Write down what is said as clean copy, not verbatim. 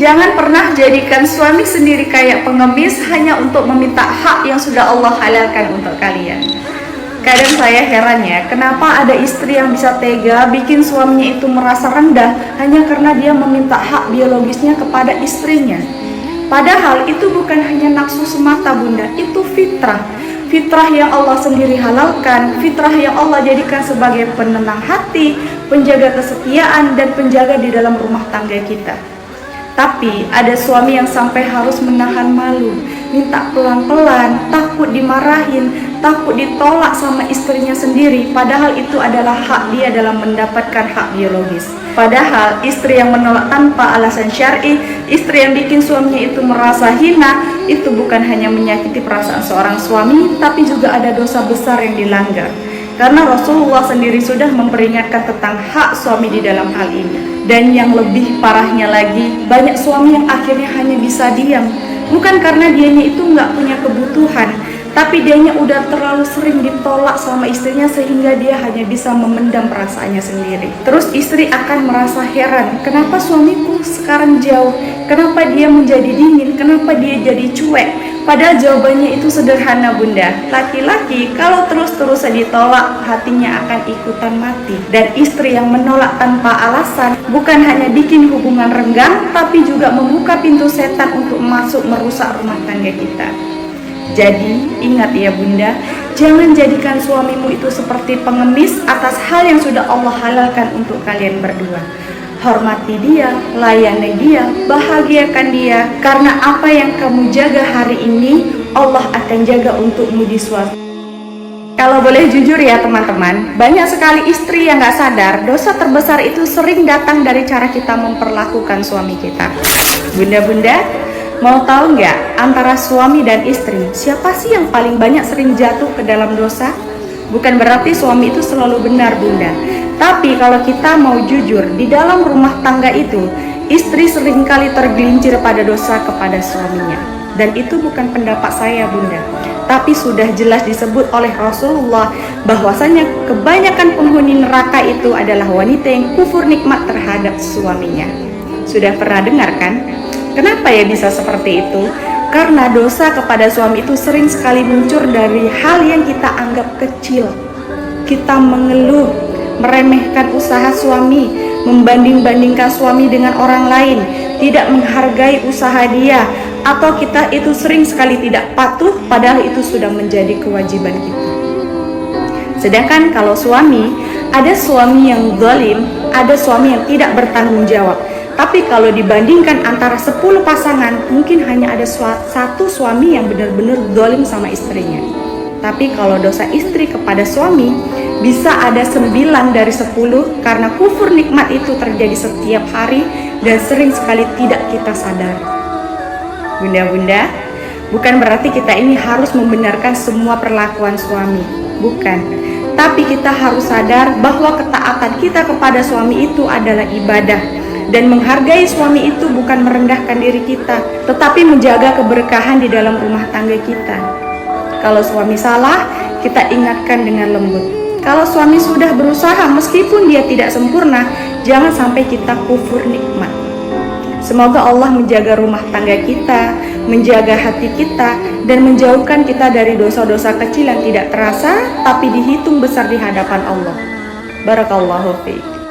Jangan pernah jadikan suami sendiri kayak pengemis hanya untuk meminta hak yang sudah Allah halalkan untuk kalian. Kadang saya heran ya, kenapa ada istri yang bisa tega bikin suaminya itu merasa rendah hanya karena dia meminta hak biologisnya kepada istrinya. Padahal itu bukan hanya nafsu semata bunda, itu fitrah. Fitrah yang Allah sendiri halalkan, fitrah yang Allah jadikan sebagai penenang hati, penjaga kesetiaan, dan penjaga di dalam rumah tangga kita. Tapi ada suami yang sampai harus menahan malu, minta pelan-pelan, takut dimarahin, takut ditolak sama istrinya sendiri, padahal itu adalah hak dia dalam mendapatkan hak biologis. Padahal istri yang menolak tanpa alasan syar'i, istri yang bikin suaminya itu merasa hina, itu bukan hanya menyakiti perasaan seorang suami, tapi juga ada dosa besar yang dilanggar. Karena Rasulullah sendiri sudah memperingatkan tentang hak suami di dalam hal ini. Dan yang lebih parahnya lagi, banyak suami yang akhirnya hanya bisa diam. Bukan karena dianya itu nggak punya kebutuhan, tapi dianya udah terlalu sering ditolak sama istrinya sehingga dia hanya bisa memendam perasaannya sendiri. Terus istri akan merasa heran, kenapa suamiku sekarang jauh? Kenapa dia menjadi dingin? Kenapa dia jadi cuek? Padahal jawabannya itu sederhana bunda. Laki-laki kalau terus-terusan ditolak, hatinya akan ikutan mati. Dan istri yang menolak tanpa alasan bukan hanya bikin hubungan renggang, tapi juga membuka pintu setan untuk masuk merusak rumah tangga kita. Jadi ingat ya bunda, jangan jadikan suamimu itu seperti pengemis atas hal yang sudah Allah halalkan untuk kalian berdua. Hormati dia, layani dia, bahagiakan dia, karena apa yang kamu jaga hari ini, Allah akan jaga untukmu di suatu. Kalau boleh jujur ya teman-teman, banyak sekali istri yang gak sadar, dosa terbesar itu sering datang dari cara kita memperlakukan suami kita. Bunda-bunda, mau tahu nggak antara suami dan istri, siapa sih yang paling banyak sering jatuh ke dalam dosa? Bukan berarti suami itu selalu benar bunda, tapi kalau kita mau jujur, di dalam rumah tangga itu, istri seringkali tergelincir pada dosa kepada suaminya. Dan itu bukan pendapat saya bunda, tapi sudah jelas disebut oleh Rasulullah bahwasanya kebanyakan penghuni neraka itu adalah wanita yang kufur nikmat terhadap suaminya. Sudah pernah dengar kan? Kenapa ya bisa seperti itu? Karena dosa kepada suami itu sering sekali muncul dari hal yang kita anggap kecil. Kita mengeluh, meremehkan usaha suami, membanding-bandingkan suami dengan orang lain, tidak menghargai usaha dia, atau kita itu sering sekali tidak patuh padahal itu sudah menjadi kewajiban kita. Sedangkan kalau suami, ada suami yang zalim, ada suami yang tidak bertanggung jawab. Tapi kalau dibandingkan antara 10 pasangan, mungkin hanya ada satu suami yang benar-benar zalim sama istrinya. Tapi kalau dosa istri kepada suami, bisa ada 9 dari 10 karena kufur nikmat itu terjadi setiap hari dan sering sekali tidak kita sadar. Bunda-bunda, bukan berarti kita ini harus membenarkan semua perlakuan suami, bukan. Tapi kita harus sadar bahwa ketaatan kita kepada suami itu adalah ibadah. Dan menghargai suami itu bukan merendahkan diri kita, tetapi menjaga keberkahan di dalam rumah tangga kita. Kalau suami salah, kita ingatkan dengan lembut. Kalau suami sudah berusaha meskipun dia tidak sempurna, jangan sampai kita kufur nikmat. Semoga Allah menjaga rumah tangga kita, menjaga hati kita, dan menjauhkan kita dari dosa-dosa kecil yang tidak terasa tapi dihitung besar di hadapan Allah. Barakallahu fiik.